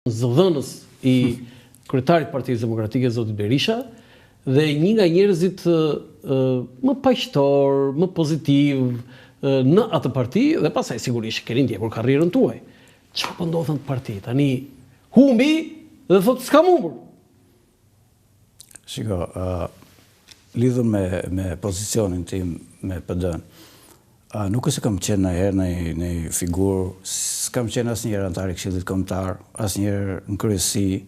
zëdhënës i kryetarit Partisë Demokratike zotit Berisha dhe një nga njerëzit më paqëtor, më pozitiv në atë parti dhe pastaj sigurisht keni ndjekur karrierën tuaj. Çfarë po ndodh në parti? Tani humbi dhe thotë s'kam humbur. Shiko, lidhur me pozicionin tim me PD-n, nuk është se kam qenë ndonjëherë në figurë, s'kam qenë asnjëherë antar i Këshillit Kombëtar, asnjëherë në kryesi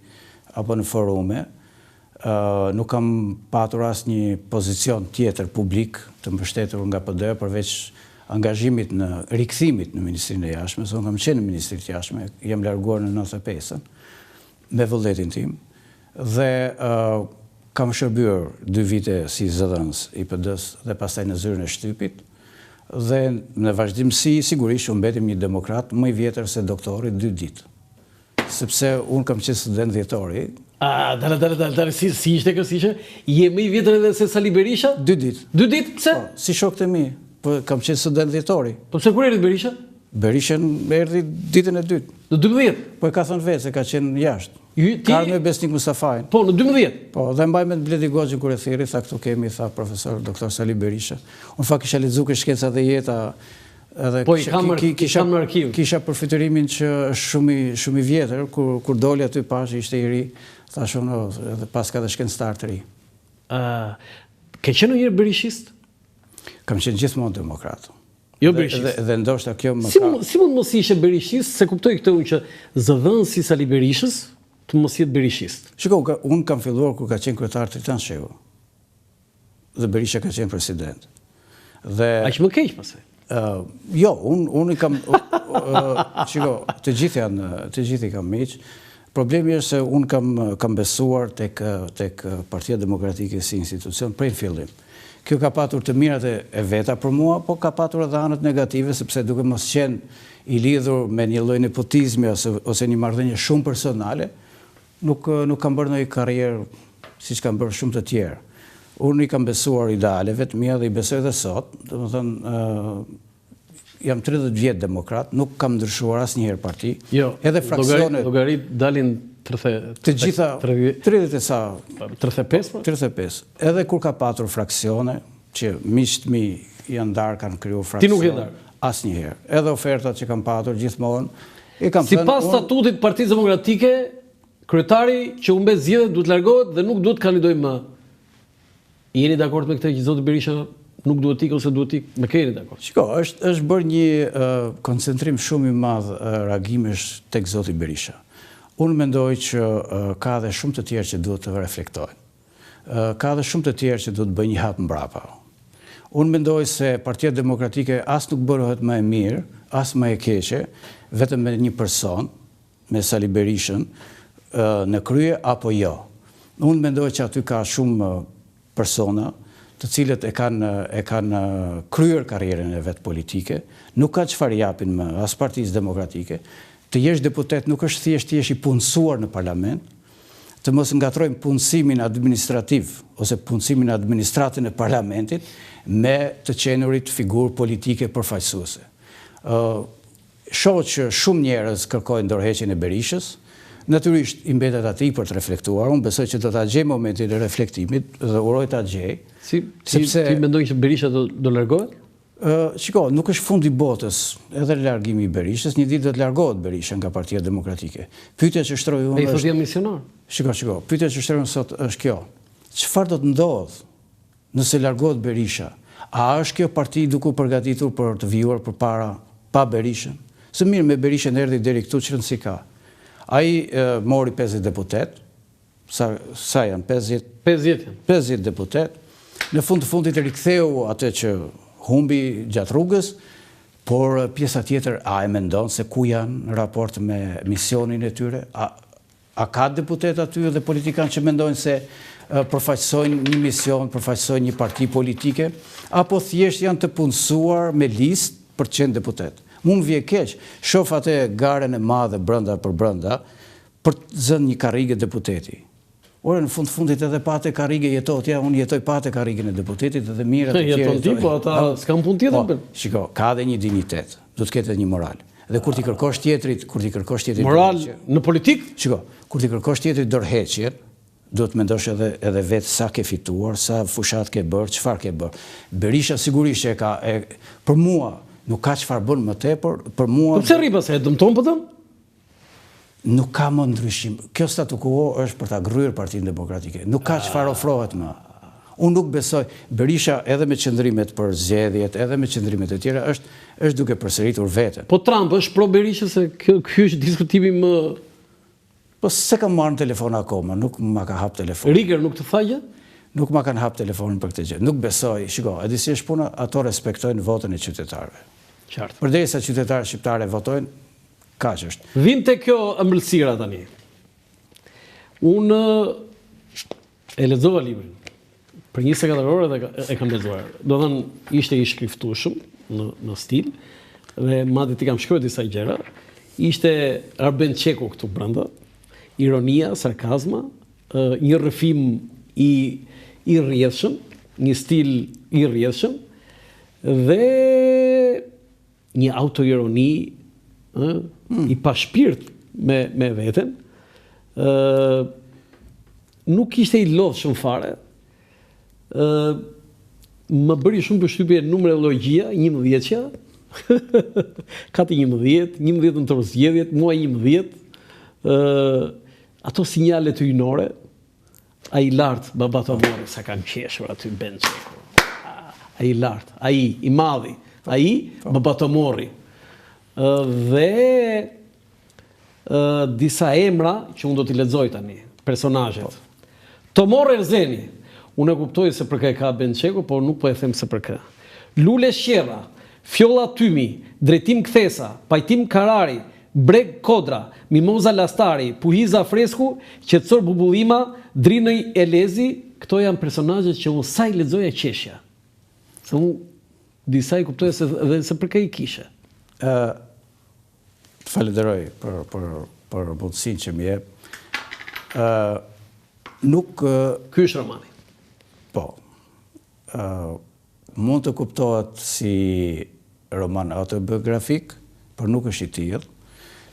apo në forume. Nuk kam patur asnjë pozicion tjetër publik të mbështetur nga PD përveç angazhimit në rikthimit në Ministrinë e Jashtme, se unë kam qenë në Ministrinë e Jashtme, jam larguar në 95-ën me vullnetin tim dhe kam shërbyer 2 vite si zëdhënës i PD-s dhe pastaj në zyrën e shtypit. Dhe në vazhdimsi, sigurisht, unë betim një demokrat më i vjetër se doktori 2 ditë. Sepse unë kam qenë student dhjetori. Si ishte kjo, si ishte? Je më i vjetër edhe se Sali Berisha? 2 ditë. 2 ditë? Pse? Si shokët e mi, po kam qenë student dhjetori. Po pse kur erdhi Berisha? Berisha erdhi ditën e dytë. Në 12? Po e ka thënë vetë se ka qenë jashtë. Ka ardhur me Besnik Mustafajin. Po, në 12? Po, dhe mbaj me Bledi Goxhin kur e thirri, tha këtu kemi, tha profesor doktor Sali Berisha. Unë fakt kisha lexuar shkenca dhe jeta edhe po, kisha në arkiv. Kisha përfiturimin që është shumë i vjetër, kur doli aty pash ishte i ri, thash unë edhe pas ka dhe shkencëtar të ri. Ke qenë ndonjëherë berishist? Kam qenë gjithmonë demokrat. Jo berishist. Dhe ndoshta kjo më Si mund mos ishe berishist, se kuptoj këtë unë që zëdhënësi Sali Berishës të mos jetë berishist. Shiko, unë kam filluar kur ka qenë kryetar Tritan Shehu. Dhe Berisha ka qenë president. Aq më keq pastaj. Jo, unë kam shiko, të gjithë i kam miq. Problemi është se unë kam besuar tek Partia Demokratike si institucion prej fillim. Kjo ka patur të mirat e veta për mua, po ka patur edhe anët negative, sepse duke mos qenë i lidhur me një lloj nepotizmi ose një marrëdhënie shumë personale, nuk kam bërë ndonjë karrierë siç kanë bërë shumë të tjerë. Unë i kam besuar idealeve të mia dhe i besoj edhe sot. Domethënë, jam 30 vjet demokrat, nuk kam ndryshuar asnjëherë parti. Jo, edhe fraksionet. Llogarit dalin 30. Të gjitha 30 e sa 35? 35. Edhe kur ka patur fraksione që miqtë mi janë ndarë, kanë krijuar fraksione. Ti nuk je ndarë? Asnjëherë. Edhe ofertat që kam patur gjithmonë i kam thënë. Sipas statutit Partisë Demokratike, kryetari që u mbet zgjedhjet duhet largohet dhe nuk duhet kandidojë më. Jeni dakord me këtë që zoti Berisha nuk duhet ikë ose duhet ikë? Me kë jeni dakord? Shiko, është bërë një koncentrim shumë i madh reagimesh tek zoti Berisha. Unë mendoj që ka dhe shumë të tjerë që duhet të reflektojnë. Ka dhe shumë të tjerë që duhet të bëjnë një hap mbrapa. Unë mendoj se Partia Demokratike as nuk bërohet më e mirë, as më e keqe, vetëm me një person, me Sali Berishën, në krye apo jo. Unë mendoj që aty ka shumë persona të cilët e kanë kryer karrierën e vet politike, nuk ka çfarë japin më as Partisë Demokratike. Të jesh deputet nuk është thjesht të jesh i punësuar në parlament, të mos ngatrojmë punësimin administrativ ose punësimin administratën e parlamentit me të qenurit figurë politike përfaqësuese. Shoh që shumë njerëz kërkojnë ndorheqjen e Berishës, natyrisht i mbetet atij për të reflektuar. Unë besoj që do ta gjej momentin e reflektimit dhe uroj ta gjej. Sepse ti mendon që Berisha do largohet? Shiko, nuk është fundi botës edhe largimi i Berishës, një ditë do të largohet Berisha nga Partia Demokratike. Pyetja që shtroj unë është... E thotë jam misionar. Shiko, pyetja që shtroj unë sot është kjo. Çfarë do të ndodhë nëse largohet Berisha? A është kjo parti duke u përgatitur për të vijuar përpara pa Berishën? Së mirë me Berishën erdhi deri këtu çrën si ka. Ai mori 50 deputet. Sa janë 50 deputet. Në fund të fundit riktheu atë që humbi gjatë rrugës, por pjesa tjetër a e mendon se ku janë në raport me misionin e tyre? A ka deputet aty dhe politikanë që mendojnë se përfaqësojnë një mision, përfaqësojnë një parti politike, apo thjesht janë të punësuar me listë për të qenë deputet? Mu më vje keq, shoh atë garen e madhe brenda për brenda për të zënë një karrige deputeti. Ore, në fundit edhe pate karrige jetot, unë jetoj pate karrigen e deputetit edhe mirë të tjerë. Jeton ti, po ata s'kam punë tjetër. Shiko, ka dhe një dignitet, du të ketë një moral. Dhe kur ti kërkosh tjetrit moral në politik? Shiko, kur ti kërkosh tjetrit dorëheqjen, do të mendosh edhe vetë sa ke fituar, sa fushat ke bërë, çfarë ke bërë. Berisha sigurisht për mua nuk ka çfarë bën më tepër, për mua. Po pse rri pastaj dëmton po thon? Nuk ka më ndryshim. Kjo statu quo është për ta gryer Partinë Demokratike. Nuk ka çfarë ofrohet më. Unë nuk besoj, Berisha edhe me qëndrimet për zgjedhjet, edhe me qëndrimet e tjera, është duke përsëritur veten. Po Trump është pro Berisha se ky është diskutimi më. Po se kam marrë në telefon akoma, nuk ma ka hap telefon. Riger nuk të tha gjë? Nuk ma kanë hap telefonin për këtë gjë. Nuk besoj, shiko, e di si është puna, ato respektojnë votën e qytetarëve. Qartë. Përderisa qytetarët shqiptarë votojnë, kaq është. Vim te kjo ëmbëlsira tani. Unë e lexova librin. Për 24 orë dhe e kam lexuar. Do të thënë, ishte i shkriftueshëm në stil dhe madje ti kam shkruar disa gjëra. Ishte Arben Çeku këtu brenda. Ironia, sarkazma, një rrëfim i rrjedhshëm, një stil i rrjedhshëm dhe një autoironi i pashpirt me veten. Nuk ishte i lodhshëm fare. Më bëri shumë përshtypje numerologjia, 11-qa. Kati 11 në të zgjedhjet, muaj 11. Ato sinjale të ynore, ai lartë, baba të amore, sa kanë qeshur aty Ben Çeku. Ai lartë, ai i madhi, ai baba të amori. Dhe disa emra që unë do t'i lexoj tani, personazhet. Tomor Erzeni, unë e kuptoj se për kë e ka Ben Çeku, por nuk po e them se për kë. Lule Shqerra, Fjolla Tymi, Drejtim Kthesa, Pajtim Karari, Breg Kodra, Mimoza Lastari, Puhiza Fresku, Qetësor Bubullima, Drinej Elezi, këto janë personazhet që unë sa i lexoja qeshja. Se unë disa i kuptoja se për kë i kishe. Të falenderoj për mundësinë që më jep. Nuk Ky është romani. Po. Mund të kuptohet si roman autobiografik, por nuk është i tillë.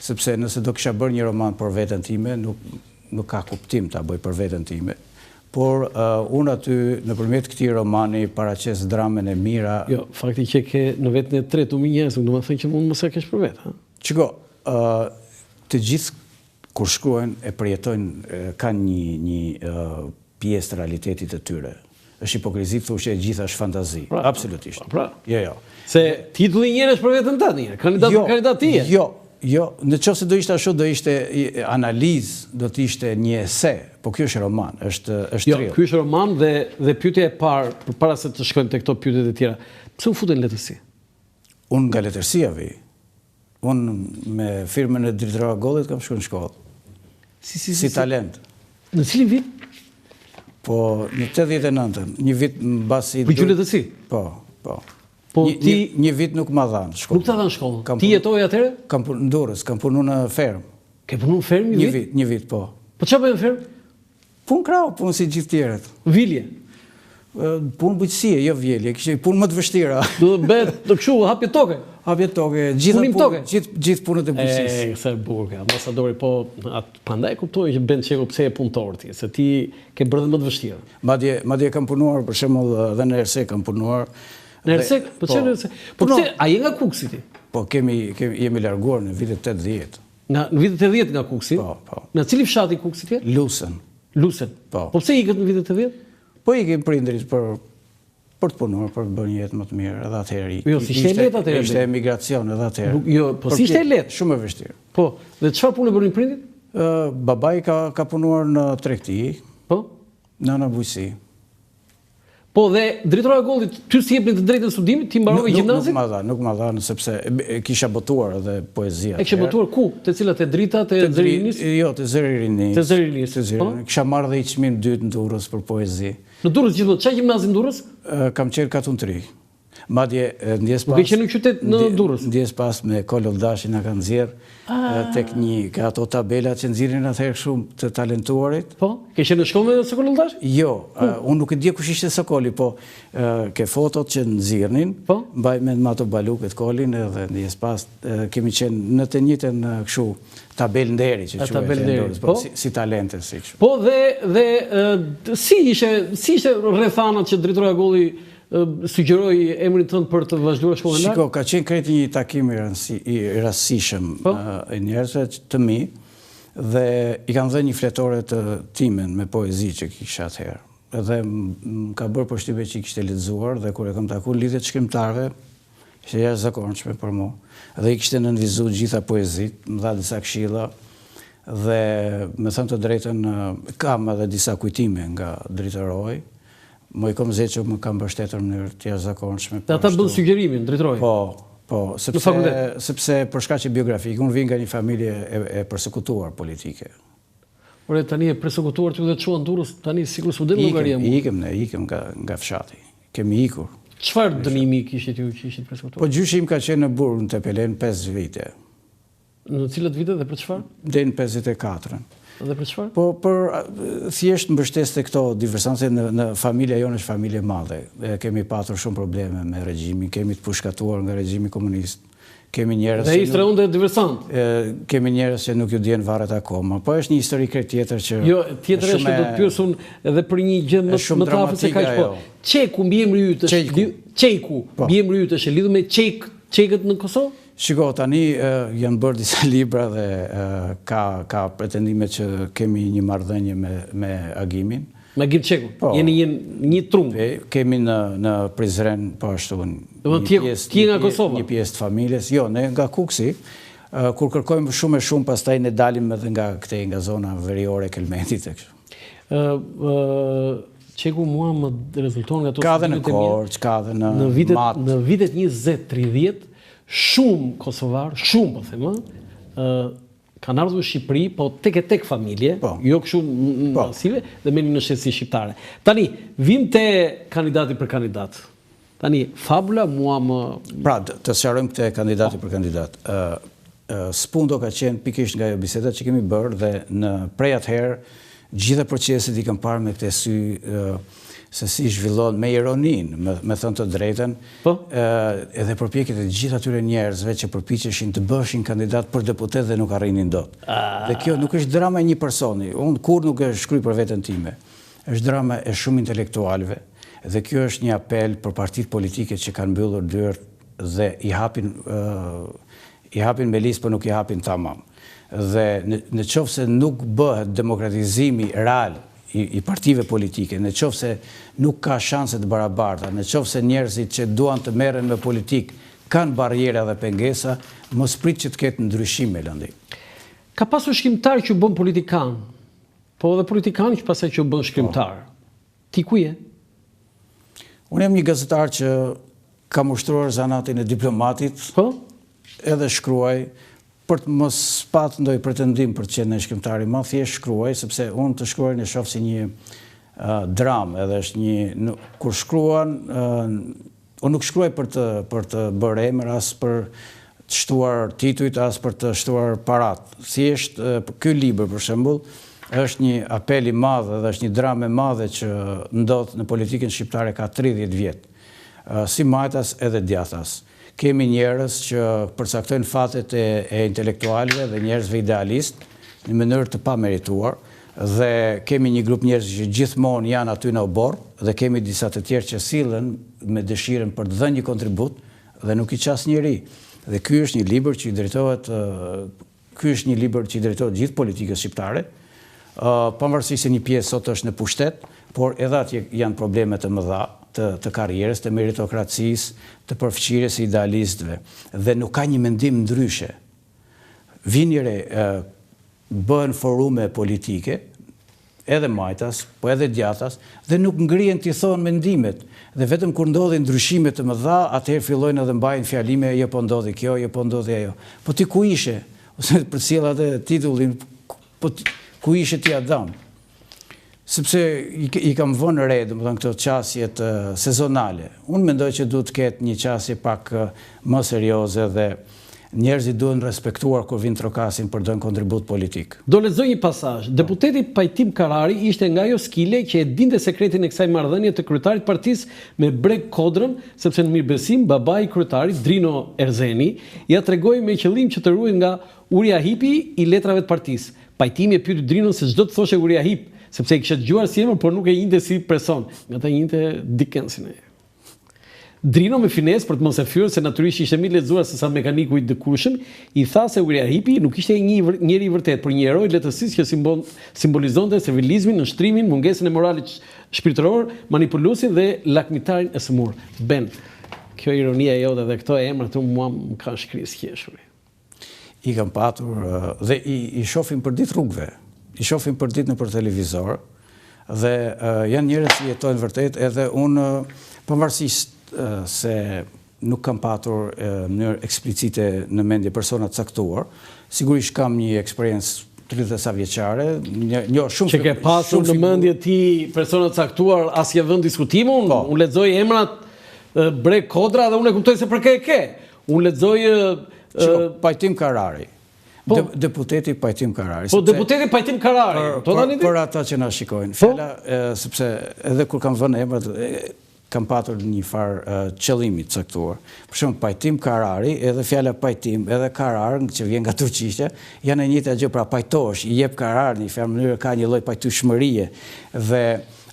Sepse nëse do kisha bërë një roman për veten time, nuk ka kuptim ta bëj për veten time. Por unë aty nëpërmjet këtij romani paraqes dramën e mira. Jo, fakti që ke në vetën e tretë u njerëz, do të thënë që mund mos e kesh për vetë, ha. Çiko, të gjithë kur shkruajnë e përjetojnë kanë një pjesë të realitetit të tyre. Është hipokrizi të thush e gjitha është fantazi. Absolutisht. Jo. Se titulli i njerëz për veten tënde, kandidat ti. Jo, në qoftë se do ishte ashtu, do ishte analizë, do të ishte një ese, po kjo është roman, është thrill. Jo, ky është roman dhe pyetja e parë, përpara se të shkojmë tek këto pyetjet e tjera, pse u futen letërsi? Unë nga letërsia vi. Unë me firmën e Dritoragollit kam shkuar në shkollë. Si talent. Në cilin vit? Po, në 89-ën, një vit mbasi. Po gjuhë letërsi? Po. Po një vit nuk ma dhanë shkollë. Nuk ta dhanë shkollë? Ti jetoj atëre? Kam punë në Durrës, kam punu në fermë. Ke punu në fermë një vit? Një vit, po. Po çfarë bën në fermë? Punë krau, punë si gjithë tjerët. Vilje? Punë bujqësie, jo vjelje, kishte punë më të vështira. Do të bëhet të kështu, hapje toke. Hapje toke, gjithë punët e bujqësisë. Sa e bukur ka, ambasadori, po prandaj kuptoj që Ben Çeku pse e punëtor ti, se ti ke bërë më të vështira. Madje kam punuar për shembull edhe në Ersek kam punuar. Në Ersek? Po çfarë në Ersek? Po pse a je nga Kuksi ti? Po jemi larguar në vitet 80. Në vitet 80 nga Kuksi? Po. Në cili fshat i Kuksit je? Lusen. Po pse ikët në vitet 80? Po ikim prindrit për të punuar, për të bërë një jetë më të mirë, edhe atëherë. Jo, si ishte lehtë atëherë. Ishte emigracion edhe atëherë. Jo, po si ishte lehtë. Shumë e vështirë. Po, dhe çfarë punë bënin prindit? Babai ka punuar në tregti. Po? Në bujqësi. Po dhe Dritoragollit ty si jepnin të drejtën studimit, ti mbarove gjimnazin? Nuk ma dhanë, sepse kisha botuar edhe poezia. E kisha botuar ku? Te cilat e drita, te Zëri i Rinis? Jo, te Zëri i Rinis. Te Zëri i Rinis. Kisha marrë dhe i çmim dytë në Durrës për poezi. Në Durrës gjithmonë, çfarë gjimnazi në Durrës? Kam qenë Katuntri. Madje ndjes pas. Duke qenë në qytet në Durrës. Ndjes pas me Kololdashi na kanë nxjerr tek ka ato tabelat që nxirrin atëherë shumë të talentuarit. Po, ke qenë në shkollë me Kololdashi? Jo, unë nuk e di kush ishte Sokoli, po ke fotot që nxirrnin. Po. Mbaj mend me ato baluket Kolin edhe ndjes pas kemi qenë në të njëjtën kështu tabel nderi që quhet, po si talente si kështu. Po dhe si ishte rrethanat që drejtori Agolli sugjeroi emrin tënd për të vazhduar shkollën e lartë? Shiko, ka qenë krejt një takim i rastësishëm i njerëzve të mi dhe i kanë dhënë një fletore të timen me poezi që kisha atëherë. Edhe më ka bërë përshtypje që i kishte lexuar dhe kur e kam takuar lidhjet shkrimtarëve, ishte jashtëzakonshme për mua. Dhe i kishte nënvizuar gjitha poezitë, më dha disa këshilla dhe me thënë të drejtën kam edhe disa kujtime nga drejtoroi. Mojko Mzeqo më kam mbështetur në mënyrë të jashtëzakonshme. Dhe ata bën sugjerimin drejtoroi. Po, sepse për shkaqe biografike, unë vi nga një familje e përsekutuar politike. Ore, tani e përsekutuar që dhe të shuan Durrës, tani sikur s'u del llogaria më. Ikëm nga fshati. Kemi ikur. Çfarë dënimi kishit ju që ishit përsekutuar? Po gjyshi im ka qenë në burg në Tepelen 5 vite. Në cilat vite dhe për çfarë? Deri në 54-ën. Dhe për çfarë? Po për thjesht mbështes të këto diversante në familja jonë është familje madhe. Kemi patur shumë probleme me regjimin, kemi të pushkatuar nga regjimi komunist. Kemi njerëz dhe ishte unë diversant. Kemi njerëz që nuk ju dihen varret akoma. Po është një histori tjetër që jo, tjetër është do të pyes unë edhe për një gjë më të afërt se kaq po. Çeku mbi emri yt është Çeku, mbi emri yt është lidhur me çekët në Kosovë? Shiko, tani janë bërë disa libra dhe ka pretendime që kemi një marrëdhënie me Agimin. Me Agim Çeku? Jeni një trup? Kemi në Prizren, po ashtu, një pjesë të familjes. Jo, ne nga Kuksi, kur kërkojmë shumë e shumë, pastaj ne dalim edhe nga zona veriore e Kelmetit e kështu. Çeku mua më rezulton nga to. Ka dhe në Korçë, ka dhe në Mat. Në vitet 20-30, shumë kosovar, shumë po them, kanë ardhur në Shqipëri, po tek familje, jo kështu masive, dhe merrin në shtësi shqiptare. Tani, vim te kandidati për kandidat. Tani, fabula mua më... Pra, të sqarojmë te kandidati për kandidat. Spundo ka qenë pikërisht nga ajo biseda që kemi bërë dhe në prej atëherë gjitha proceset i kam parë me këtë sy se si zhvillon me ironin, me thënë të drejten, edhe përpjekjet e gjithë atyre njerëzve që përpiqeshin të bëshin kandidat për deputet dhe nuk arrinin dot. Dhe kjo nuk është drama e një personi, unë kur nuk e shkruaj për veten time, është drama e shumë intelektualëve, dhe kjo është një apel për partitë politike që kanë mbyllur dyert dhe i hapin me listë, por nuk i hapin tamam. Dhe në qoftë se nuk bëhet demokratizimi real i partive politike, në qoftë se nuk ka shanse të barabarta, në qoftë se njerëzit që duan të merren me politik kanë barriera dhe pengesa, mos prit që të ketë ndryshim me lëndi. Ka pasur shkrimtar që bën politikan, po edhe politikan që pastaj që bën shkrimtar. Ti ku je? Unë jam një gazetar që kam ushtruar zanatin e diplomatit, edhe shkruaj, për të mos pat ndoj pretendim për të qenë në shkrimtari, ma thjesht shkruaj, sepse unë të shkruaj në shoh si një dram, edhe është një... Kur shkruan, unë nuk shkruaj për të bërë emër, as për të shtuar titujt, as për të shtuar parat. Thjesht, ky libër, për shembull, është një apel i madh dhe është një dramë e madhe që ndodh në politikën shqiptare ka 30 vjet. Si majtas edhe djathtas. Kemi njerëz që përcaktojnë fatet e intelektualëve dhe njerëzve idealist në mënyrë të pamerituar dhe kemi një grup njerëz që gjithmonë janë aty në obor dhe kemi disa të tjerë që sillen me dëshirën për të dhënë një kontribut dhe nuk i qas njëri. Dhe ky është një libër që i drejtohet gjithë politikës shqiptare, pavarësisht se një pjesë sot është në pushtet, por edhe atje janë probleme të mëdha të karrierës, të meritokracisë, të përfqirjes së idealistëve. Dhe nuk ka një mendim ndryshe. Vinjere bëhen forume politike, edhe majtas, po edhe djathtas, dhe nuk ngrihen t'i thonë mendimet. Dhe vetëm kur ndodhin ndryshime të mëdha, atëherë fillojnë edhe mbajnë fjalime, jo po ndodhi kjo, jo po ndodhi ajo. Po ti ku ishe? Ose përcjell atë titullin, po ku ishe ti Adam? sepse i kam vënë re, domethënë këto qasjet sezonale. Unë mendoj që duhet të ketë një qasje pak më serioze dhe njerëzit duhen respektuar kur vin trokasin për dën kontribut politik. Do lexoj një pasazh. Deputeti Pajtim Karari ishte nga ajo skile që e dinte sekretin e kësaj marrëdhënie të kryetarit partisë me Breg Kodrën, sepse në mirëbesim babai i kryetarit Drino Erzeni ja tregoi me qëllim që të ruhet nga Uria Hipi i letrave të partisë. Pajtimi e pyeti Drinon se çdo të thoshte Uria Hip, sepse i kishte dëgjuar si emër, por nuk e njinte si person. Nga ta njinte Dickensin. Drino me fines për të mos e fyer se natyrisht ishte më i lexuar se sa mekaniku i dëkushëm, i tha se Uria Hipi nuk ishte njeri i vërtet, por një heroj lehtësisë që simbolizonte servilizmin, nështrimin, mungesën e moralit shpirtëror, manipuluesin dhe lakmitarin e sëmur. Ben, kjo ironia jote dhe këto emra mua më kanë shkrisë qeshuri. I kam patur dhe i shohim për ditë rrugëve. I shohim për ditë nëpër televizor dhe janë njerëz që jetojnë vërtet edhe unë pavarësisht se nuk kam patur në mënyrë eksplicite në mendje persona të caktuar, sigurisht kam një eksperiencë 30 sa vjeçare, një shumë që ke pasur në mendje ti persona të caktuar asnjë vend diskutimun, unë lexoj emrat Breg Kodra dhe unë e kuptoj se për kë e ke. Unë lexoj Pajtim Karari. Deputeti Pajtim Karari. Po deputeti Pajtim Karari. Për ata që na shikojnë. Fjala sepse edhe kur kam vënë emrat kam patur një farë qëllimi të caktuar. Për shembull Pajtim Karari, edhe fjala pajtim, edhe karar që vjen nga turqishtja, janë e njëjta gjë, pra pajtohesh, i jep karar në një farë mënyrë, ka një lloj pajtueshmërie dhe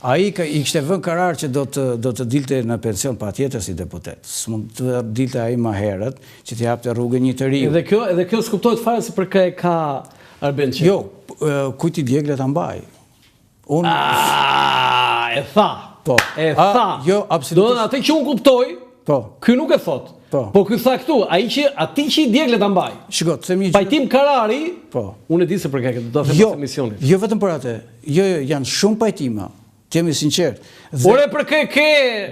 ai i kishte vënë karar që do të dilte në pension patjetër si deputet. S'mund të dilte ai më herët që t'i japte rrugën një të riu. Edhe kjo s'kuptohet fare se për kë e ka Arben Çeku. Jo, kujt i djeglet ta mbaj. Unë e tha. Po. E tha. Jo, absolutisht. Do atë që unë kuptoj. Po. Ky nuk e thot. Po ky tha këtu, atij që i djeglet ta mbaj. Shiko, themi Pajtim Karari. Po. Unë e di se për kë do të them pas emisionit. Jo vetëm për atë. Jo, janë shumë pajtima. Të jemi sinqert. Ore për kë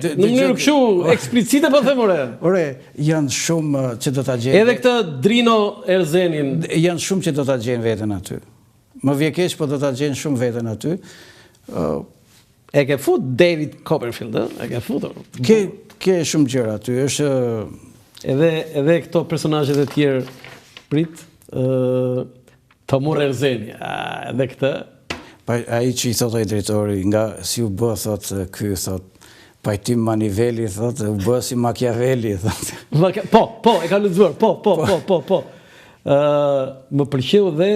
në mënyrë kështu eksplicite po them ore. Ore, janë shumë që do ta gjejnë. Edhe këtë Drino Erzenin janë shumë që do ta gjejnë veten aty. Më vjen keq, po do ta gjejnë shumë veten aty. E ke fut David Copperfield, e ke futur. Ke shumë gjëra aty, është edhe këto personazhet e tjerë prit Tamur Erzeni, edhe këtë. Ai që i thot ai drejtori, nga si u bë, thot ky, thot Pajtim Maniveli, thot u bë si Machiavelli, thot. Po, e ka lexuar, po. Më pëlqeu dhe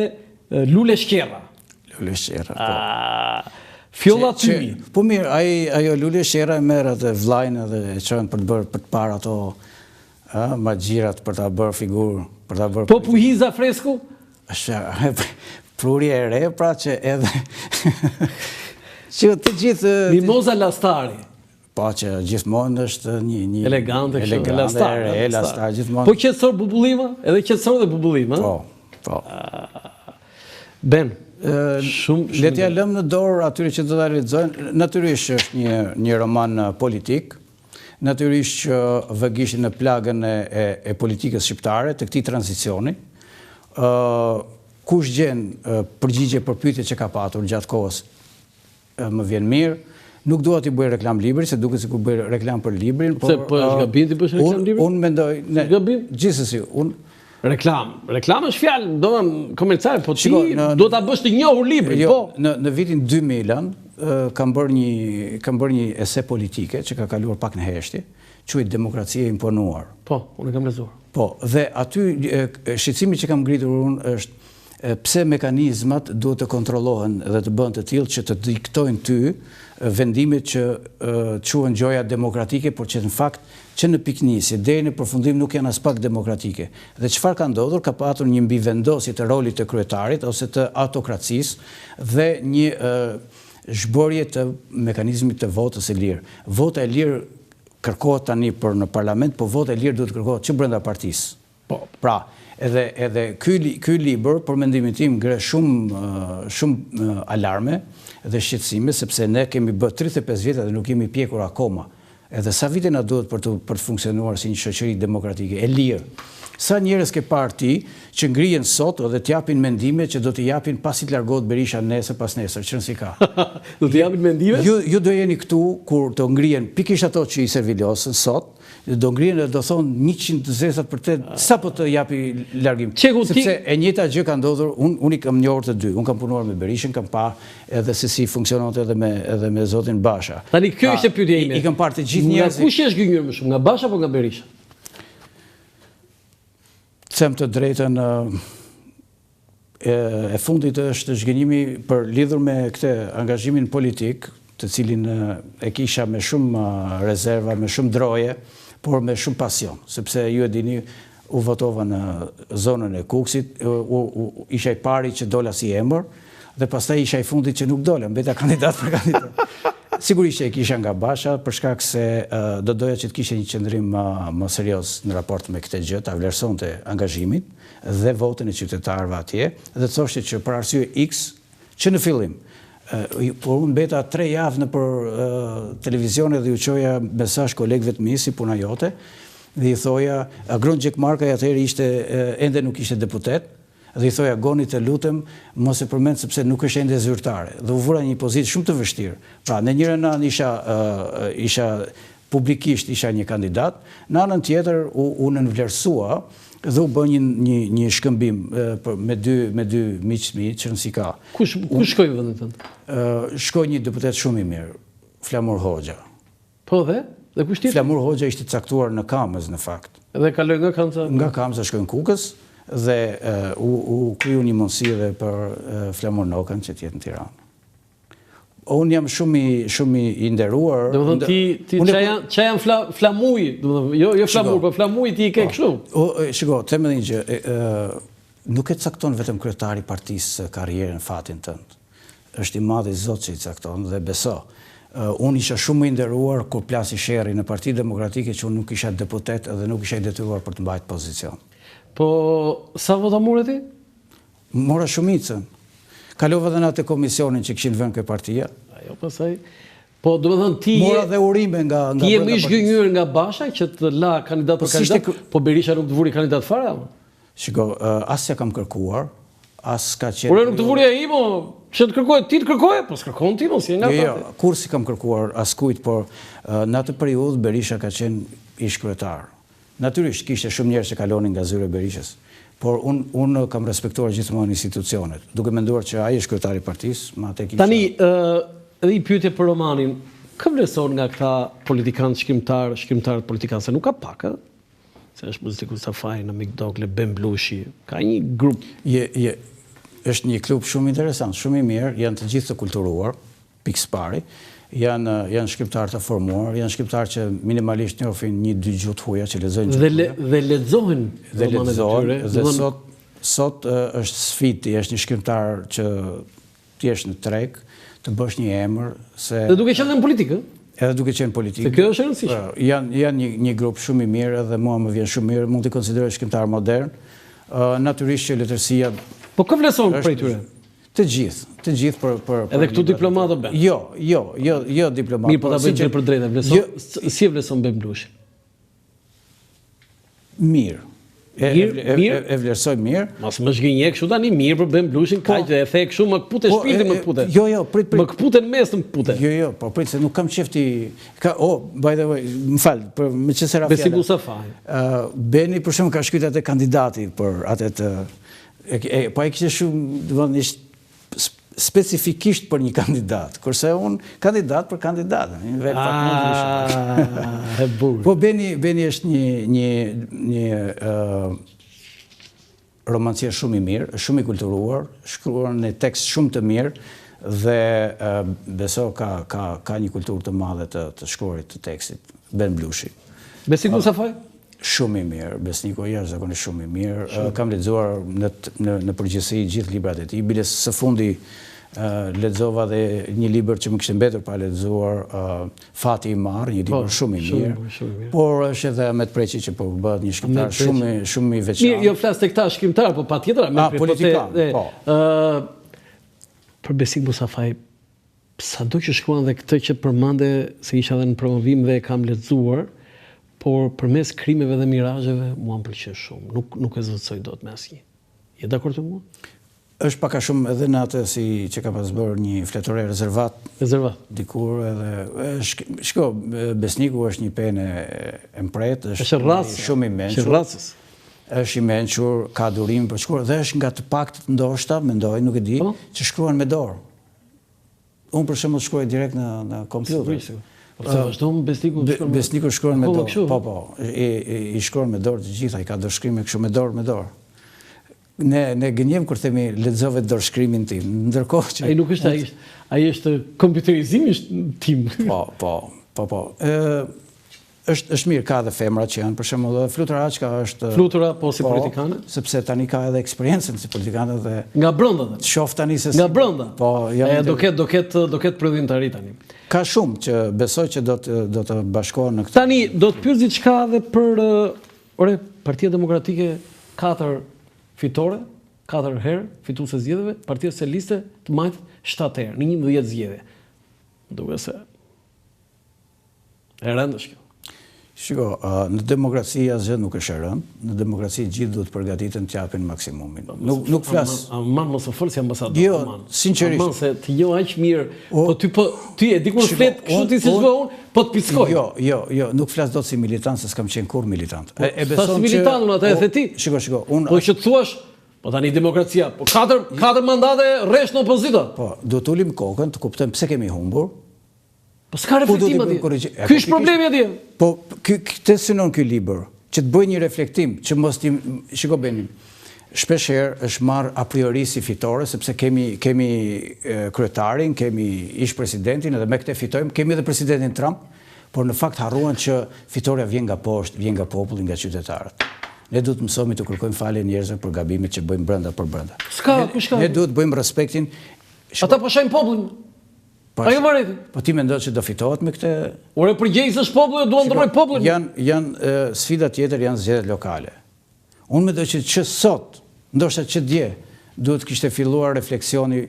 Lule Shqerra. Lule Shqerra, po. Fjolla Tymi. Po mirë, ajo Lule Shqerra e merr atë vllajën dhe e çon për të parë ato magjirat për ta bërë figurë, për ta bërë. Po Puhiza Fresku? Prurje e re, pra që edhe që të gjithë Mimoza Lastari. Po që gjithmonë është një elegante lastar gjithmonë. Po qetësor bubullima, edhe qetësor dhe bubullima. Po. Ben, shumë le t'ja lëmë në dorë atyre që do ta lexojnë. Natyrisht është një roman politik. Natyrisht që vëgishin në plagën e politikës shqiptare të këtij tranzicioni. Kush gjen përgjigje për pyetjet që ka patur gjatë kohës, më vjen mirë. Nuk dua t'i bëj reklam librit, se duket sikur bëj reklam për librin, por po është gabim ti bësh reklam librit? Unë mendoj, gabim. Gjithsesi, reklam është fjalë, domethënë komerciale, po ti do ta bësh të njohur librin, po. Në vitin 2000 kam bërë një ese politike që ka kaluar pak në heshtje, quhet Demokracia e imponuar. Po, unë e kam lexuar. Po, dhe aty shqetësimi që kam ngritur unë është pse mekanizmat duhet të kontrollohen dhe të bëhen të tillë që të diktojnë ty vendimet që quhen gjoja demokratike, por që në fakt që në piknisje deri në përfundim nuk janë as pak demokratike. Dhe çfarë ka ndodhur? Ka patur një mbivendosje të rolit të kryetarit ose të autokracisë dhe një zhbërje të mekanizmit të votës së lirë. Vota e lirë kërkohet tani për në parlament, po vota e lirë duhet kërkohet që brenda partisë. Po, pra, edhe ky libër, për mendimin tim, ngre shumë alarme dhe shqetësime, sepse ne kemi bë 35 vjet dhe nuk jemi pjekur akoma. Edhe sa vite na duhet për të funksionuar si një shoqëri demokratike e lirë. Sa njerëz ke parë ti që ngrihen sot dhe t'japin mendime që do t'i japin pasi të largohet Berisha nesër pas nesër, që nësi ka. Do t'i japin mendime? Ju do jeni këtu kur të ngrihen pikërisht ato që i servilosën sot, do ngrihen dhe do thonë 100 zezat për te, sa po të japi largim. Sepse e njëjta gjë ka ndodhur, unë i kam njohur të dy, unë kam punuar me Berishën, kam pa edhe se si funksiononte edhe me zotin Basha. Tani kjo ishte pyetja ime. I kam parë të gjithë njerëzit. Nga kush është gënjur më shumë, nga Basha apo nga Berisha? Them të drejtën, e fundit është zhgënjimi për lidhur me këtë angazhimin politik, të cilin e kisha me shumë rezerva, me shumë droje, por me shumë pasion, sepse ju e dini, u votova në zonën e Kukësit, isha i pari që dola si emër, dhe pastaj isha i fundit që nuk dola, mbeta kandidat për kandidat. Sigurisht që e kisha nga Basha, për shkak se do doja që të kishe një qëndrim më serios në raport me këtë gjë, ta vlerësonte angazhimin dhe votën e qytetarëve atje, dhe të thoshte që për arsye X, që në fillim, por unë beta 3 javë në për televizione dhe ju qoja mesazh kolegëve të mi si puna jote, dhe i thoja, Agron Gjekmarka atëherë ishte, ende nuk ishte deputet, dhe i thoja, Goni të lutem, mos e përmend sepse nuk është ende zyrtare. Dhe u vura një pozitë shumë të vështirë. Pra, në njërën anë isha publikisht isha një kandidat, në anën tjetër u nënvlerësua dhe u bën një shkëmbim me dy miqëmi që nësi ka. Kush shkoj vëndën tëndë? Shkoj një deputet shumë i mirë, Flamur Hoxha. Po dhe? Dhe kush tjetër? Flamur Hoxha ishte caktuar në Kamës, në fakt. Dhe kaloj nga Kamësa? Nga Kamësa shkoj në Kukës, dhe u kryu një mundësi dhe për Flamur Nokën që tjetë në Tiranë. Unë jam shumë i nderuar. Dhe më thënë ti që janë flamuj, jo flamur, për flamuj ti i ke kështu. Shiko, të me dhe një gjë, nuk e cakton vetëm kryetari partisë karrierën fatin tëndë. Është i madh i Zot që i cakton dhe beso. Unë isha shumë i nderuar kur plasi sherri në Partinë Demokratike që unë nuk isha deputet dhe nuk isha i detyruar për të mbajtur pozicion. Po, sa vota more ti? Mora shumicën. Kalova dhe në atë komisionin që këshin vënë këj partia. Ajo, pasaj. Po, do më thënë ti... Mora dhe urime nga... Ti e më ish gënjur nga Basha që të la kandidat për kandidat, po Berisha nuk të vuri kandidat fara? Shiko, asja kam kërkuar, as ka qenë... Por e nuk të vuri e imo, që të kërkoj, ti të kërkoj, po s'kërkon ti, mos je nga Jo, kur si kam kërkuar as kujt, por në atë periudhë Berisha ka qenë ish kryetar. Natyrisht kishte shumë njerëz që kalonin nga zyra e Berishës, por unë kam respektuar gjithmonë institucionet, duke menduar që ai është kryetari i partisë, ma atë kisha. Tani, edhe i pyetje për Romanin, kë vlerëson nga këta politikanë shkrimtarë politikanë, se nuk ka pak, se është Muziku Safaj, Namik Dokle, Ben Blushi, ka një grup. Është një klub shumë interesant, shumë i mirë, janë të gjithë të kulturuar, pikë pari, janë shkriptarë të formuar, janë shkriptarë që minimalisht njohin 1-2 gjuhë të huaja që lexojnë gjuhë. Dhe lexohen romanet e tyre. Dhe sot është sfidë, është një shkriptar që ti jesh në treg, të bësh një emër se dhe duke qenë në politikë. Edhe duke qenë politikë. Se kjo është e rëndësishme. Janë një grup shumë i mirë dhe mua më vjen shumë mirë, mund të konsiderosh shkriptar modern. Natyrisht që letërsia po kë vlerëson prej tyre? Të gjithë për... Edhe këtu diplomatë ben? Jo diplomatë. Mirë, po ta bëjmë drejt për drejtë, si e vlerëson Ben Blushin? Mirë. E vlerësoj mirë. Mas më shgënje kështu tani mirë për Ben Blushin, kaq dhe e the kështu më këpute shpirti më këpute. Jo, prit. Më këpute në mes të më këpute. Jo, po prit se nuk kam qefti... by the way, më falë, më që se rafjala. Besiku Safaj. Beni për shumë ka shkujt atë kandidati për atë të... Po e kështë shumë, specifikisht për një kandidat, kurse unë kandidat për kandidatën. E burë. Po Beni është një romancier shumë i mirë, shumë i kulturuar, shkruar në tekst shumë të mirë dhe beso ka një kulturë të madhe të shkruarit të tekstit, Ben Blushi. Besiku Safaj? Shumë i mirë, Besniku është zakonisht shumë i mirë. Kam lexuar në përgjithësi gjithë librat e tij. Biles së fundi lexova dhe një libër që më kishte mbetur pa lexuar, Fati i Marr, një libër shumë i mirë. Por është edhe Ahmet Preçi që po bëhet një shkrimtar shumë i veçantë. Mirë, jo flas tek ta shkrimtar, po patjetër politikan. Po. Për Besiku Safaj, sado që shkruan dhe këtë që përmande se isha edhe në promovim dhe e kam lexuar, por përmes krimeve dhe mirazheve mua më pëlqen shumë. Nuk e zotësoj dot me asnjë. Je dakord me mua? Është pak a shumë edhe në atë si që ka pas bërë një fletore rezervat. Dikur edhe... Shko, Besniku është një penë e mpret, është shumë i menqur. Është i menqur, ka durim për shkruar, dhe është nga të paktët ndoshta, mendoj, nuk e di, që shkruan me dorë. Unë për shembull shkruaj direkt në kompjuter. Besniku shkruan me dorë. Po, i shkruan me dorë të gjitha, i ka dorëshkrime kështu me dorë. Ne gënjem kur themi lexove dorëshkrimin tim, ndërkohë që... Ai nuk është, ai është kompjuterizimi tim. Po. Është mirë, ka dhe femra që janë, për shembull, Flutura Açka është... Flutura, po si politikane? Sepse tani ka edhe eksperiencën si politikane dhe... Nga brenda dhe? Shof tani se... Nga brenda? Po, do ketë prodhimtari tani. Ka shumë që besoj që do të bashkohen në këtë... Tani, do të pyes diçka edhe për... Partia Demokratike 4 fitore, 4 herë fituese zgjedhjeve, Partia Socialiste të majtë 7 herë, në 11 zgjedhje. Duke se... E rëndë është kjo. Shiko, në demokraci asgjë nuk është e rëndë, në demokraci gjithë duhet përgatiten të japin maksimumin. Nuk flas. Aman mos e fol si ambasador. Jo, sinqerisht. Aman se ti jo aq mirë, po ty e di kur flet kështu ti si zgjo unë, po të piskoj. Jo, nuk flas dot si militant se s'kam qenë kur militant. E beson që militant unë atë e the ti. Shiko, unë po që të thuash, po tani demokracia, po 4 mandate rresht në opozitë. Po, do të ulim kokën të kuptojmë pse kemi humbur. Po s'ka reflektim atje. Ky është problemi atje. Po, këtë synon ky libër, që të bëj një reflektim, që mos ti... Shiko Beni, shpeshherë është marrë a priori si fitore, sepse kemi kryetarin, kemi ish presidentin, edhe me këtë fitojmë, kemi edhe presidentin Trump, por në fakt harruan që fitoria vjen nga poshtë, vjen nga populli, nga qytetarët. Ne duhet mësomi të kërkojmë falje njerëzve për gabimet që bëjmë brenda për brenda. Ne duhet bëjmë respektin... Ata po shajnë popullin. Po ti mendoj që do fitohet me këtë... Ore përgjegjës është populli, do ndroj popullin. Janë sfida tjetër, janë zgjedhjet lokale. Unë mendoj që sot, ndoshta që dje, duhet kishte filluar refleksioni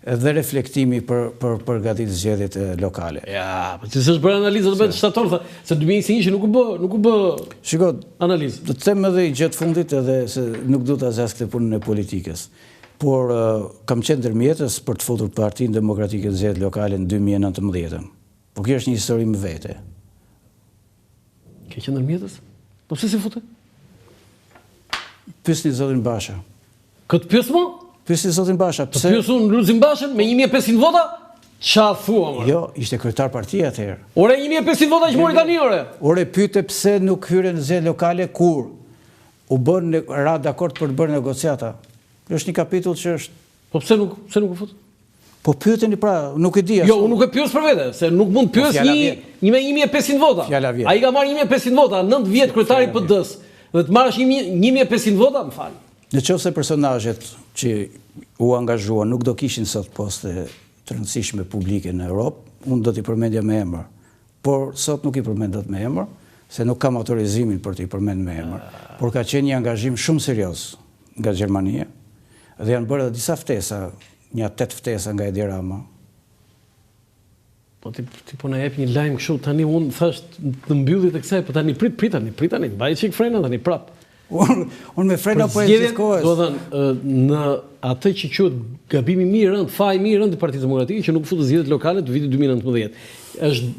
dhe reflektimi për përgatitur zgjedhjet lokale. Ja, po ti s'është bërë analizë të bëhet shtator, se 2021 nuk u bë analizë. Do të them edhe i gjatë fundit edhe se nuk duhet ta zgjas këtë punën e politikës. Por kam qenë ndërmjetës për të futur Partinë Demokratike të zgjedhjet lokale në 2019. Po kjo është një histori më vete. Ke qenë ndërmjetës? Po pse si fute? Pyesni zotin Basha. Këtë pyes më? Pyesni zotin Basha. Pse? Pyes unë Lulzim Bashën me 1500 vota? Qa thua, më? Jo, ishte kryetar partia atëherë. Ore, 1500 vota që mori tani, ore? Ore, pyete pse nuk hyre në zgjedhjet lokale kur u bën dakord për të bërë negociata. Është një kapitull që është... Po pse nuk u fut? Po pyeteni pra, nuk e di ashtu. Jo, unë nuk e pyes për vete, se nuk mund pyes një me 1500 vota. Ai ka marrë 1500 vota, 9 vjet kryetari PD-s, dhe të marrësh 1500 vota, më fal. Nëse personazhet që u angazhuan nuk do kishin sot poste të rëndësishme publike në Europë, unë do t'i përmendja me emër. Por sot nuk i përmend dot me emër, se nuk kam autorizimin për t'i përmend me emër. Por ka qenë një angazhim shumë serioz nga Gjermania. Dhe janë bërë edhe disa ftesa, një 8 ftesa nga Edi Rama. Po ti po na jep një lajm kështu, tani unë thash të mbyllit të kësaj, po tani pritani, mbaj çik frena tani prap. Unë me frena po e gjithkohës. Do të thënë në atë që quhet gabimi më i rënd, faji më i rënd i Partisë Demokratike që nuk futet zgjedhjet lokale të vitit 2019.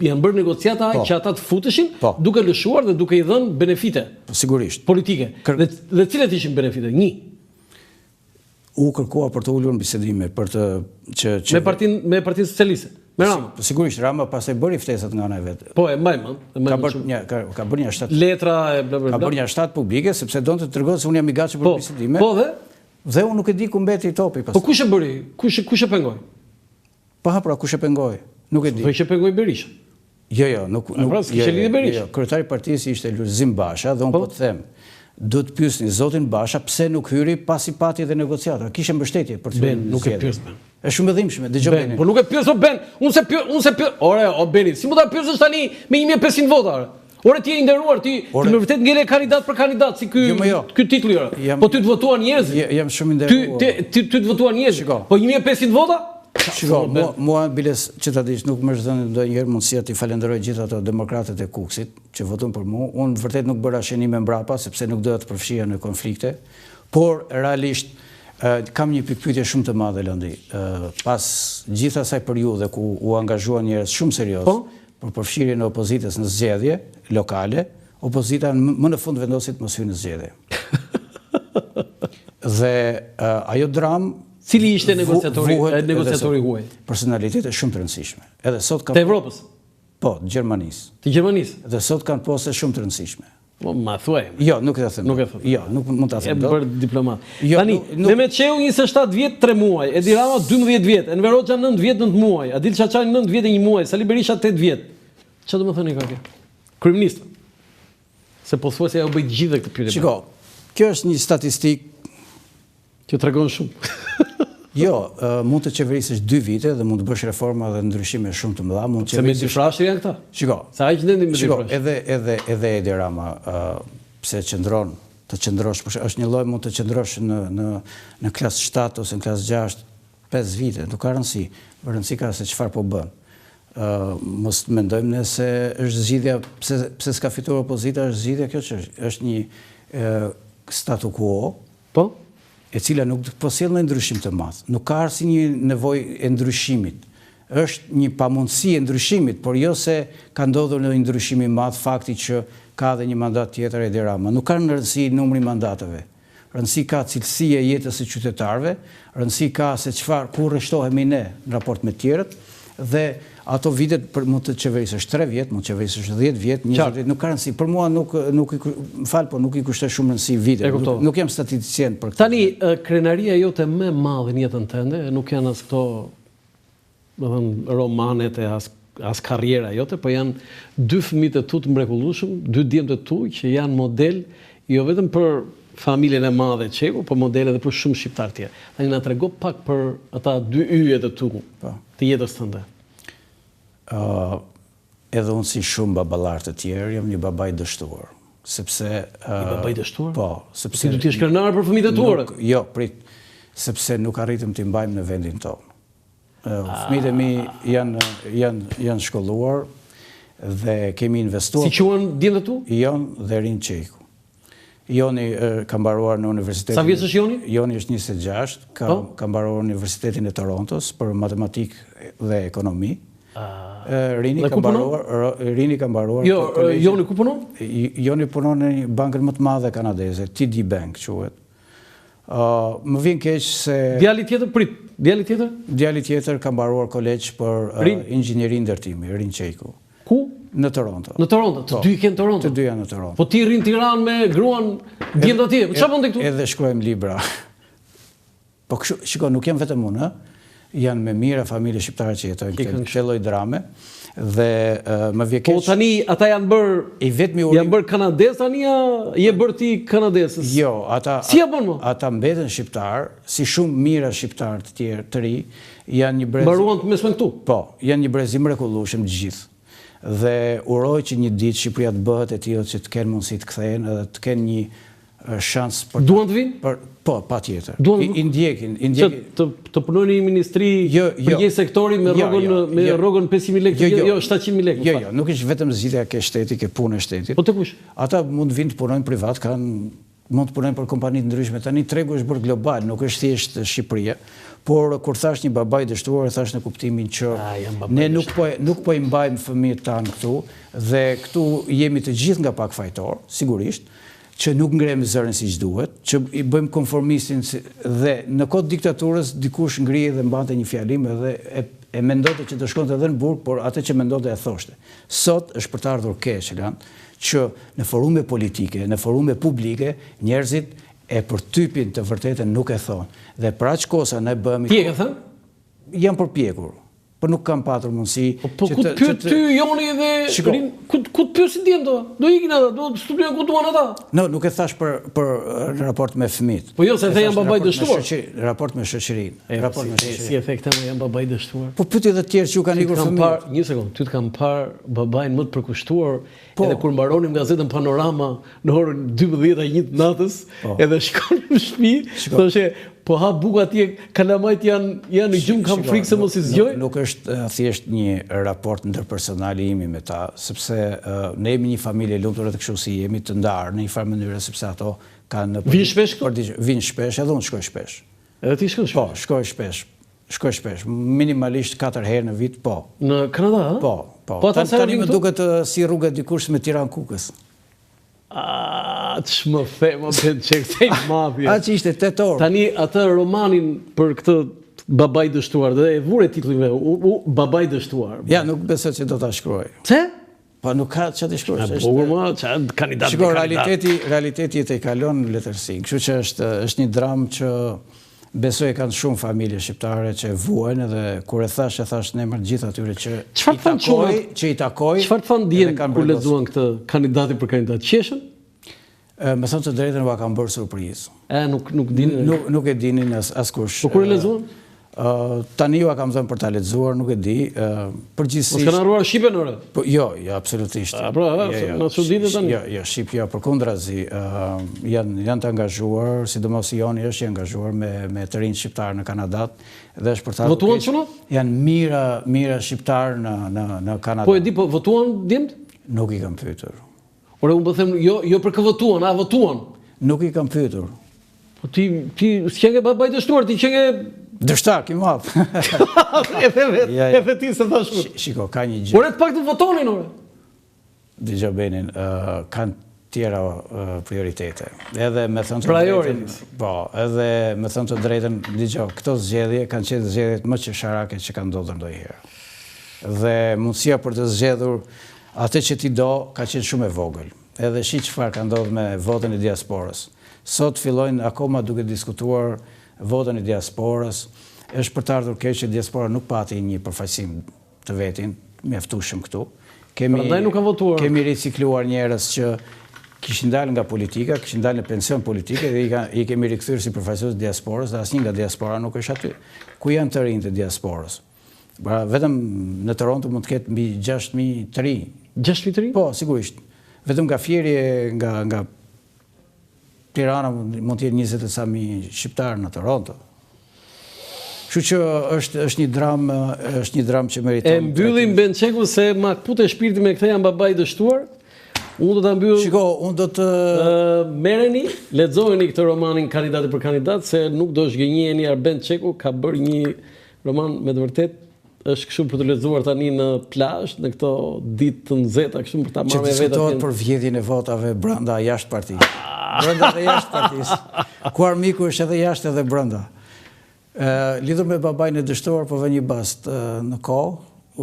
Janë bërë negociata që ata të futeshin, duke lëshuar dhe duke i dhënë benefite. Sigurisht. Politike. Dhe cilat ishin benefite? Një. U kërkua për të ullur në bisedime, për të... Me Partinë Socialiste, me Rama. Sigurisht, Rama pas e bëri ftesat nga ana e vetë. Po, e mbajmë. Ka bërë një 7... Letra e bla bla bla. Ka bërë një 7 publike, sepse do të tregon se unë jam i gatshëm për bisedime. Po, dhe? Dhe unë nuk e di ku mbeti topi pas. Po kush e bëri? Kush e pengoi? Pa, pra, kush e pengoi? Nuk e di. Po që pengoi Berisha. Jo, nuk... Kryetari i partisë ishte Lulzim Basha dhe unë po të them. Do të pyesni zotin Basha pse nuk hyri pasi pati dhe negociata. Kishte mbështetje për të Ben, nuk e pyes Ben. Është shumë e dhimbshme, dëgjoj Benin. Po nuk e pyes o Ben. Unë se pyes. Ore, o Beni, si mund ta pyesësh tani me 1500 vota? Ore ti je i nderuar, ti më vërtet ngele kandidat për kandidat si ky titulli ore. Po ty të votuan njerëzit. Jam shumë i nderuar. Ty të votuan njerëzit. Po 1500 vota? Shiko, mua biles që ta dish nuk më është dhënë ndonjëherë mundësia t'i falenderoj gjithë ato demokratët e Kukësit që votuan për mua. Unë vërtet nuk bëra shënime mbrapa sepse nuk doja të përfshija në konflikte, por realisht kam një pikpyetje shumë të madhe Landi. Pas gjithë asaj periudhe ku u angazhuan njerëz shumë serioz për përfshirjen e opozitës në zgjedhje lokale, opozita më në fund vendosi të mos hyjë në zgjedhje. Dhe ajo dramë cili ishte negociatori huaj? Personalitete shumë të rëndësishme. Edhe sot të Evropës? Po, të Gjermanisë. Të Gjermanisë? Edhe sot kanë poste shumë të rëndësishme. Po, ma thuaj. Jo, nuk e them. Nuk e them. Jo, nuk mund ta them. E bërë diplomat. Tani, Mehmetçeu 27 vjet 3 muaj, Edi Rama 12 vjet, Enver Hoxha 9 vjet 9 muaj, Adil Çaçani 9 vjet e 1 muaj, Sali Berisha 8 vjet. Çfarë do të thoni ka kjo? Kryeminist. Se po thuaj se ajo bëj gjithë këtë pyetje. Shiko, kjo është një statistikë që tregon shumë. Jo, mund të qeverisësh 2 vite dhe mund të bësh reforma dhe ndryshime shumë të mëdha. Se me difrashë janë këta? Shiko, sa aq ndendim me difrashë. Shiko, edhe Edi Rama, pse të qëndrosh, është një lloj mund të qëndrosh në klasë 7 ose në klasë 6, 5 vite, nuk ka rëndësi. Rëndësi ka se çfarë po bën. Mos mendojmë ne se është zgjidhja, pse s'ka fituar opozita, është zgjidhja kjo që është një statu quo. Po? E cila nuk po sjell në ndryshim të madh. Nuk ka asnjë nevojë e ndryshimit. Është një pamundësi e ndryshimit, por jo se ka ndodhur një ndryshim i madh fakti që ka edhe një mandat tjetër Edi Rama. Nuk ka rëndësi numri mandateve. Rëndësi ka cilësia e jetës së qytetarëve, rëndësi ka se ku rreshtohemi ne në raport me të tjerët dhe ato vitet mund të qeverisësh 3 vjet, mund të qeverisësh 10 vjet, 20 vjet, nuk ka rëndësi. Për mua nuk i kushton shumë rëndësi vite. Nuk jam statisticien për këtë. Tani, krenaria jote më e madhe në jetën tënde, nuk janë as këto, do të thënë, romanet e as karriera jote, po janë 2 fëmijë të tu të mrekullueshëm, 2 djemt të tu që janë model jo vetëm për familjen e madhe Çeku, po model edhe për shumë shqiptar tjerë. Tani na trego pak për ata 2 yjet e tu të jetës tënde. Edhe unë si shumë baballar të tjerë, jam një babaj dështuar. Sepse... Një babaj dështuar? Po. Si du t'jesh krenar për fëmijët e tuaja? Jo, prit. Sepse nuk arritëm t'i mbajmë në vendin tonë. Fëmijët e mi janë shkolluar dhe kemi investuar... Si quhen djemtë tu? Jon dhe Rin Çeku. Joni ka mbaruar në universitetin... Sa vjeç është Joni? Joni është 26, ka mbaruar në Universitetin e Torontos për matematikë dhe ekonomi. Rini ka mbaruar... Jo, Joni ku punon? Joni punon në bankën më të madhe kanadeze, TD Bank quhet. Më vjen keq se... Djali tjetër? Djali tjetër ka mbaruar kolegj për inxhinieri ndërtimi, Rin Çeku. Ku? Në Toronto. Në Toronto? Të dy kënë Toronto? Të dy janë në Toronto. Po ti rrin Tiranë me gruan djemt atje, çfarë bën ti këtu? Edhe shkruajmë libra. Po shiko, nuk jam vetëm unë, janë me mira familje shqiptare që jetojnë këtë lloj drame dhe më vjen keq. Po tani ata janë bërë kanadez tani je bërë ti kanadezës? Jo, ata si ja bën më? Ata mbeten shqiptar, si shumë mira shqiptar të tjerë të ri, janë një brez. Mbaruan të mesme këtu? Po, janë një brez i mrekullueshëm të gjithë. Dhe uroj që një ditë Shqipëria të bëhet e tillë që të kenë mundësi të kthehen edhe të kenë një shans për... Duan të vinë? Po, patjetër. I ndjekin. Të punojnë në një ministri për një sektori me rrogën 500.000 lekë, jo 700.000 lekë. Jo, nuk është vetëm zgjidhja ke shteti, ke punë e shtetit. Po të kush? Ata mund të vinë të punojnë privat, mund të punojnë për kompani të ndryshme. Tani tregu është bërë global, nuk është thjesht Shqipëria. Por kur thash një babaj dështuar, thash në kuptimin që ne nuk po i mbajmë fëmijët tanë këtu dhe këtu jemi të gjithë nga pak fajtor, sigurisht, që nuk ngremi zërin siç duhet, që i bëjmë konformistin dhe në kohë diktaturës dikush ngrihej dhe mbante një fjalim edhe e mendonte që të shkonte edhe në burg, por atë që mendonte e thoshte. Sot është për të ardhur keq, që në forume politike, në forume publike, njerëzit e për typin të vërtetën nuk e thonë. Dhe për aq kosa ne bëhemi... Pjekë e thënë? Jam përpjekur, por nuk kam patur mundësi... Po ku të pyet ty, Joni dhe Rin, ku të pyesin djemt do ikin ata, do studiojnë ku duan ata? Nuk e thash për raport me fëmijët. Po jo, se the janë babaj dështuar. Raport me shoqërinë. Si e the këta janë babaj dështuar? Po pyetje edhe të tjerë që u kanë ikur fëmijët. Një sekond, ty të kam parë babajin më të përkushtuar, edhe kur mbaronim gazetën Panorama në orën 12:01 natës, edhe shkonim në shtëpi, thoshe po ha buk atje, kalamajt janë në gjumë, kam frikë se mos i zgjoj? Nuk është thjesht një raport ndërpersonal i imi me ta, sepse ne jemi një familje lumtur edhe kështu si jemi të ndarë në një farë mënyrë, sepse ato kanë... Vinë shpesh këtu? Vinë shpesh, edhe unë shkoj shpesh. Edhe ti shkoj shpesh? Po, shkoj shpesh. Minimalisht 4 herë në vit, po. Në Kanada, ha? Po. Tani më duket si rrugët dikush me Tiranë Kukës. Që më the, më bëndë që këtej mafja. Që ishte 8 orë. Tani atë romanin për këtë babaj dështuar, dhe e vure titullin me, babaj dështuar. Ja, nuk besoj që do t'a shkruaj. Ce? Pa nuk ka që t'i shkruaj. Bukur ma, që kandidat për kandidat. Realiteti e te i kalon në letërsi. Kështu që është një dramë që besoj kanë shumë familje shqiptare që vuajnë edhe kur e thash në emër gjithë atyre që i takoj. Çfarë thonë djenë kur lexuan këtë kandidati për kandidat? Qeshën? Me thënë të drejtën u kam bërë surprizë. Nuk dinin? Nuk e dinin askush. Po kur e lexuan? Tani ju kam thënë për ta lexuar, nuk e di. Përgjithsisht... Mos kanë harruar shqipen ore? Jo, absolutisht. Në çuditë tani? Jo, shqipja përkundrazi janë të angazhuar, sidomos Joni është i angazhuar me të rinj shqiptar në Kanadat dhe është për ta... Votuan çunat? Janë mira shqiptar në Kanada. Po e di, po votuan djemt? Nuk i kam pyetur. Ore, unë po them, jo për kë votuan, a votuan? Nuk i kam pyetur. Po ti s'qenge babaj dështuar, ti qenge... Dështar, ki madhë. E the ti se thash kur. Shiko, ka një gjë. Ore, të pak të votonin, ore. Dëgjoj Benin, kanë tjera prioritete. Edhe me thënë të drejtën. Po, edhe me thënë të drejtën, dëgjoj, këto zgjedhje kanë qenë zgjedhjet më qesharake që kanë ndodhur ndonjëherë. Dhe mundësia për të zgjedhur atë që ti do ka qenë shumë e vogël. Edhe shi çfarë ka ndodhur me votën e diasporës. Sot fillojnë akoma duke diskutuar votën e diasporës, është për të ardhur keq që diaspora nuk pati një përfaqësim të vetin, mjaftueshëm këtu. Kemi ricikluar njerëz që kishin dalë nga politika, kishin dalë në pension politike dhe i kemi rikthyer si përfaqësues diasporës, dhe asnjë nga diaspora nuk është aty. Ku janë të rinjtë e diasporës? Vetëm në Toronto mund të ketë mbi 6.000 të rinj. 6.000 të rinj? Po, sigurisht. Vetëm nga Fierje, nga Tirana mund të jetë 20.000 shqiptarë në Toronto. Kështu që është një dramë që meriton. E mbyllim Bençeku se ma kpute shpirti me këtë janë babaj dështuar. Unë do ta mbyll. Shiko, unë do të merreni, lexojeni këtë romanin Kandidati për kandidat, se nuk do zhgënjiheni. Arben Çeku ka bërë një roman me të vërtetë është kështu për të lexuar tani në plazh, në këto ditë të nxehta, kështu për ta marrë me vetë. Që diskutohet për vjedhjen e votave brenda jashtë partisë. Brenda dhe jashtë partisë. Ku armiku është edhe jashtë edhe brenda. Lidhur me babajnë e dështuar, po vë një bast në kohë,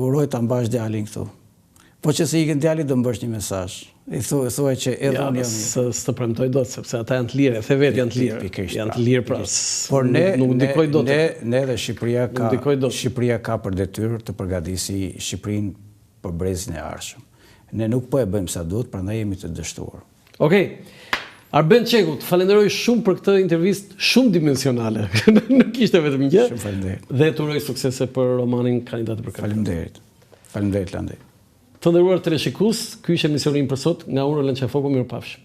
uroj ta mbash djalin këtu. Po që se ikën djali do mbësh një mesazh. I thuaj që edhe unë jam. S'të premtoj dot, sepse ata janë të lirë, the vetë janë të lirë. Janë të lirë pra. Por nuk ndikoj dot. Ne dhe Shqipëria ka për detyrë të përgatisi Shqipërinë për brezin e ardhshëm. Ne nuk po e bëjmë sa duhet, prandaj jemi të dështuar. Okej. Arben Çeku, të falenderoj shumë për këtë intervistë shumë dimensionale. Nuk ishte vetëm një. Shumë faleminderit. Dhe të uroj suksese për romanin Kandidati për kandidat. Faleminderit Landi. Të nderuar teleshikues, ky ishte emisioni për sot nga unë Lënë Qafoku, mirupafshim.